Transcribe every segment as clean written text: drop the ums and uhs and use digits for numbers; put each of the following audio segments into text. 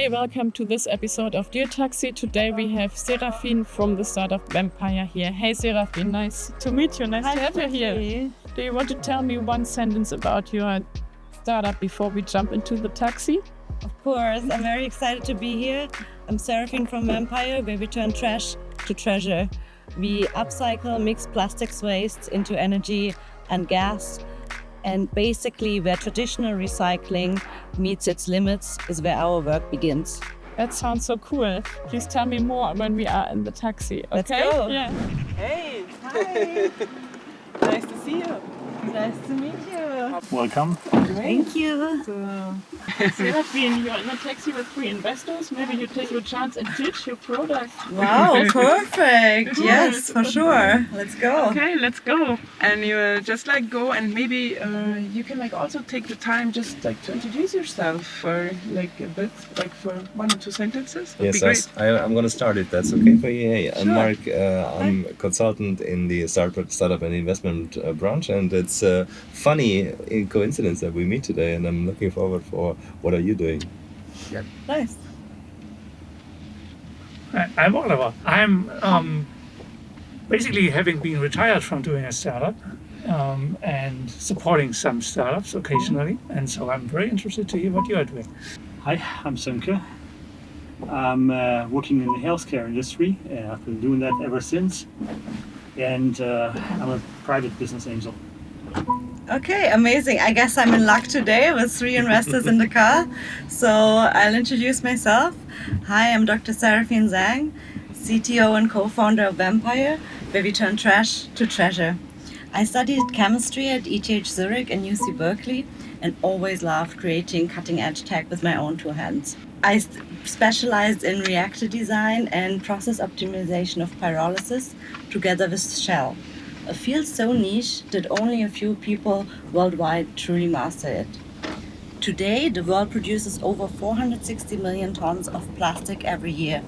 Hi, welcome to this episode of DEALTAXI. Today we have Seraphine from the startup Wempyre here. Hey Seraphine, nice to meet you. Nice to have you here. Do you want to tell me one sentence about your startup before we jump into the taxi? Of course, I'm very excited to be here. I'm Seraphine from Wempyre, where we turn trash to treasure. We upcycle mixed plastics waste into energy and gas. And basically, where traditional recycling meets its limits is where our work begins. That sounds so cool. Please tell me more when we are in the taxi. Okay? Let's go. Yeah. Hey! Hi! Nice to see you. Nice to meet you. Welcome. Thank you. Seraphine, you're in a taxi with 3 investors. Maybe you take your chance and pitch your product. Wow, perfect. Yes, for sure. Let's go. Okay, let's go. And you just go and maybe you can also take the time just to introduce yourself for a bit, for 1 or 2 sentences. Would be great. I'm going to start it. That's okay for you. Hey, I'm Sure. Mark. I'm a consultant in the startup and investment branch, and it's a funny coincidence that we meet today, and I'm looking forward for what are you doing? Nice. I'm Oliver. I'm basically having been retired from doing a startup and supporting some startups occasionally, and so I'm very interested to hear what you are doing. Hi, I'm Sönke. I'm working in the healthcare industry. I've been doing that ever since, and I'm a private business angel. Okay, amazing. I guess I'm in luck today with 3 investors in the car. So I'll introduce myself. Hi, I'm Dr. Seraphine Zhang, CTO and co-founder of Wempyre, where we turn trash to treasure. I studied chemistry at ETH Zurich and UC Berkeley and always loved creating cutting-edge tech with my own 2 hands. I specialized in reactor design and process optimization of pyrolysis together with Shell, a field so niche that only a few people worldwide truly master it. Today, the world produces over 460 million tons of plastic every year,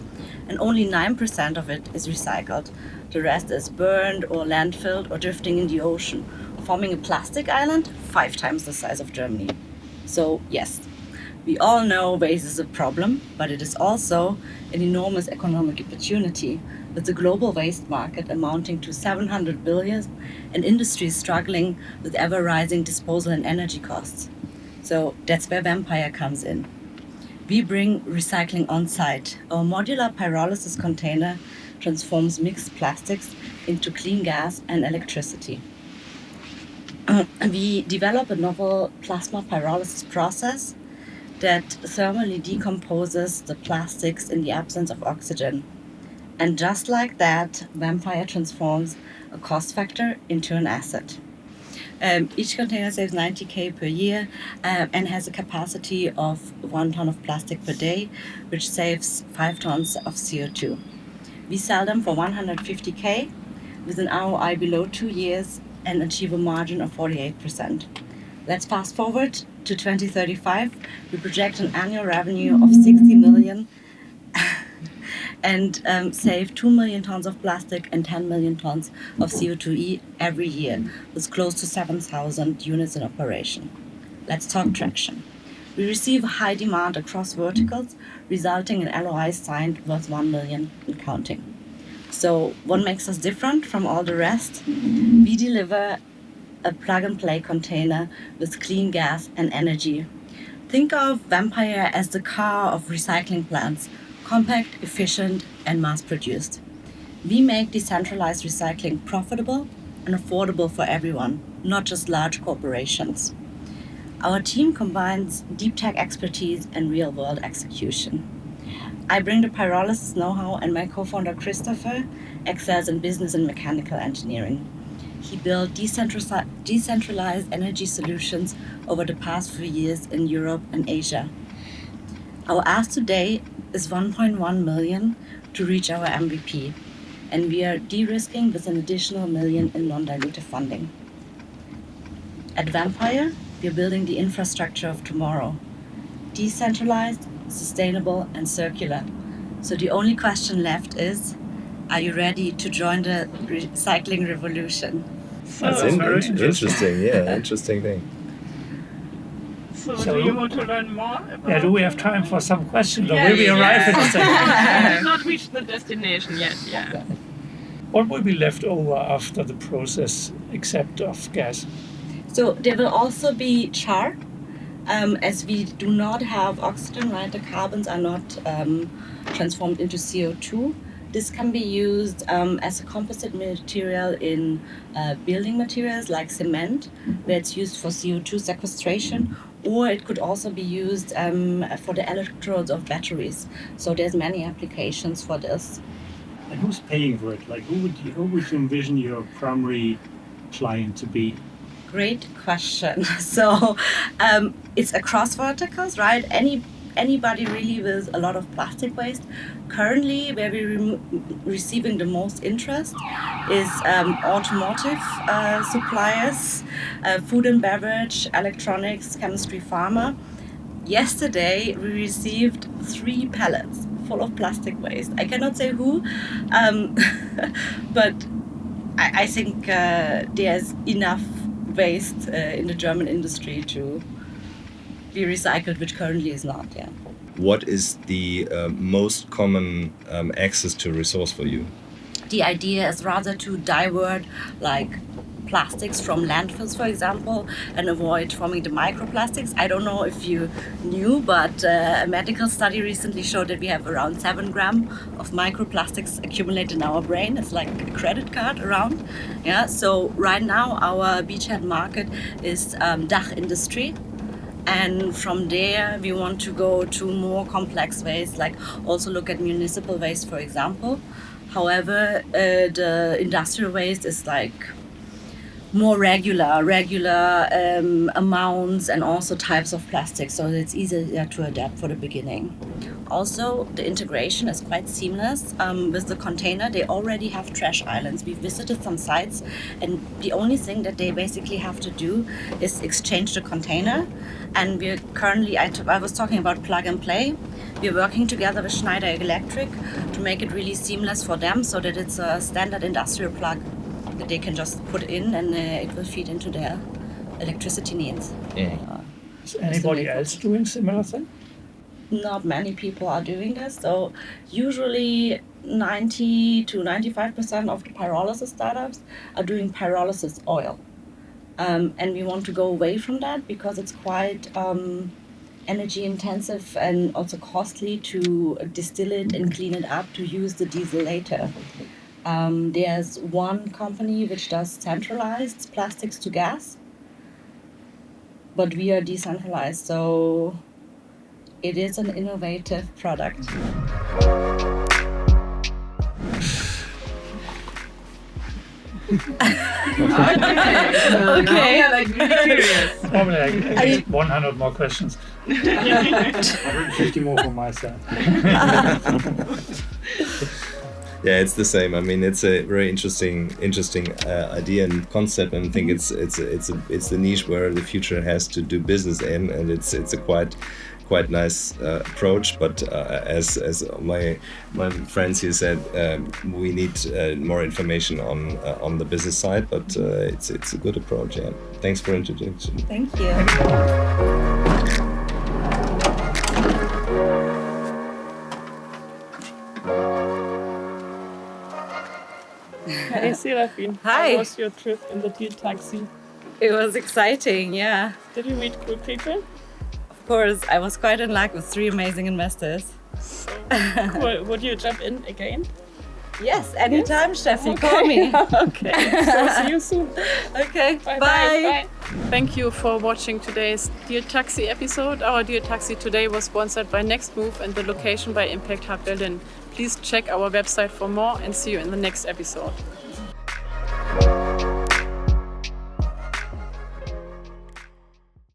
and only 9% of it is recycled. The rest is burned or landfilled or drifting in the ocean, forming a plastic island 5 times the size of Germany. So yes, we all know waste is a problem, but it is also an enormous economic opportunity, with the global waste market amounting to 700 billion and industries struggling with ever-rising disposal and energy costs. So that's where Wempyre comes in. We bring recycling on site. Our modular pyrolysis container transforms mixed plastics into clean gas and electricity. We develop a novel plasma pyrolysis process that thermally decomposes the plastics in the absence of oxygen. And just like that, Wempyre transforms a cost factor into an asset. Each container saves 90k per year and has a capacity of 1 ton of plastic per day, which saves 5 tons of CO2. We sell them for 150k with an ROI below 2 years and achieve a margin of 48%. Let's fast forward to 2035. We project an annual revenue of 60 million and save 2 million tons of plastic and 10 million tons of CO2e every year, with close to 7,000 units in operation. Let's talk traction. We receive high demand across verticals, resulting in LOIs signed worth 1 million and counting. So what makes us different from all the rest? We deliver a plug-and-play container with clean gas and energy. Think of Wempyre as the car of recycling plants, compact, efficient, and mass-produced. We make decentralized recycling profitable and affordable for everyone, not just large corporations. Our team combines deep tech expertise and real-world execution. I bring the pyrolysis know-how, and my co-founder Christopher excels in business and mechanical engineering. He built decentralized energy solutions over the past few years in Europe and Asia. Our ask today is 1.1 million to reach our MVP, and we are de-risking with an additional 1 million in non-dilutive funding. At Wempyre, we are building the infrastructure of tomorrow, decentralized, sustainable, and circular. So the only question left is, are you ready to join the recycling revolution? That's very interesting. Yeah, interesting thing. So, So- do you want to learn more about Yeah, do we have time for some questions, or Yeah, will we arrive at the second? I have not reached the destination yet, yeah. What will be left over after the process, except of gas? So there will also be char, as we do not have oxygen, right? The carbons are not transformed into CO2. This can be used as a composite material in building materials like cement, where it's used for CO2 sequestration, or it could also be used for the electrodes of batteries. So there's many applications for this. And who's paying for it? Like, who would you envision your primary client to be? Great question. So it's across verticals, right? Anybody really with a lot of plastic waste. Currently, where we're receiving the most interest is automotive suppliers, food and beverage, electronics, chemistry, pharma. Yesterday, we received 3 pallets full of plastic waste. I cannot say who, but I think there's enough waste in the German industry to be recycled, which currently is not. Yeah. What is the most common access to resource for you? The idea is rather to divert like plastics from landfills, for example, and avoid forming the microplastics. I don't know if you knew, but a medical study recently showed that we have around 7 grams of microplastics accumulated in our brain. It's like a credit card around. Yeah. So right now our beachhead market is DACH industry. And from there, we want to go to more complex waste, like also look at municipal waste, for example. However, the industrial waste is like more regular amounts and also types of plastic, so it's easier to adapt for the beginning. Also, the integration is quite seamless with the container. They already have trash islands. We visited some sites, and the only thing that they basically have to do is exchange the container. And we're currently, I was talking about plug and play. We're working together with Schneider Electric to make it really seamless for them, so that it's a standard industrial plug that they can just put in, and it will feed into their electricity needs. Is anybody else doing similar thing? Not many people are doing this. So usually 90 to 95% of the pyrolysis startups are doing pyrolysis oil. And we want to go away from that because it's quite energy intensive and also costly to distill it and clean it up to use the diesel later. There's one company which does centralized plastics to gas, but we are decentralized, so it is an innovative product. Okay. Yeah, like really curious. Normally, I get 100 more questions. 150 more from my side. Yeah, it's the same. I mean, it's a very interesting idea and concept, and I think it's the niche where the future has to do business in, and it's a quite nice approach. But as my friends here said, we need more information on the business side. But it's a good approach. Yeah. Thanks for introduction. Thank you. Hey, Seraphine. Hi. How was your trip in the DEALTAXI? It was exciting, yeah. Did you meet cool people? Of course, I was quite in luck with 3 amazing investors. Cool. Would you jump in again? Yes, anytime, Steffi, call me. Okay. So see you soon. Okay, Bye. bye. Thank you for watching today's DEALTAXI episode. Our DEALTAXI today was sponsored by Next Move and the location by Impact Hub Berlin. Please check our website for more and see you in the next episode.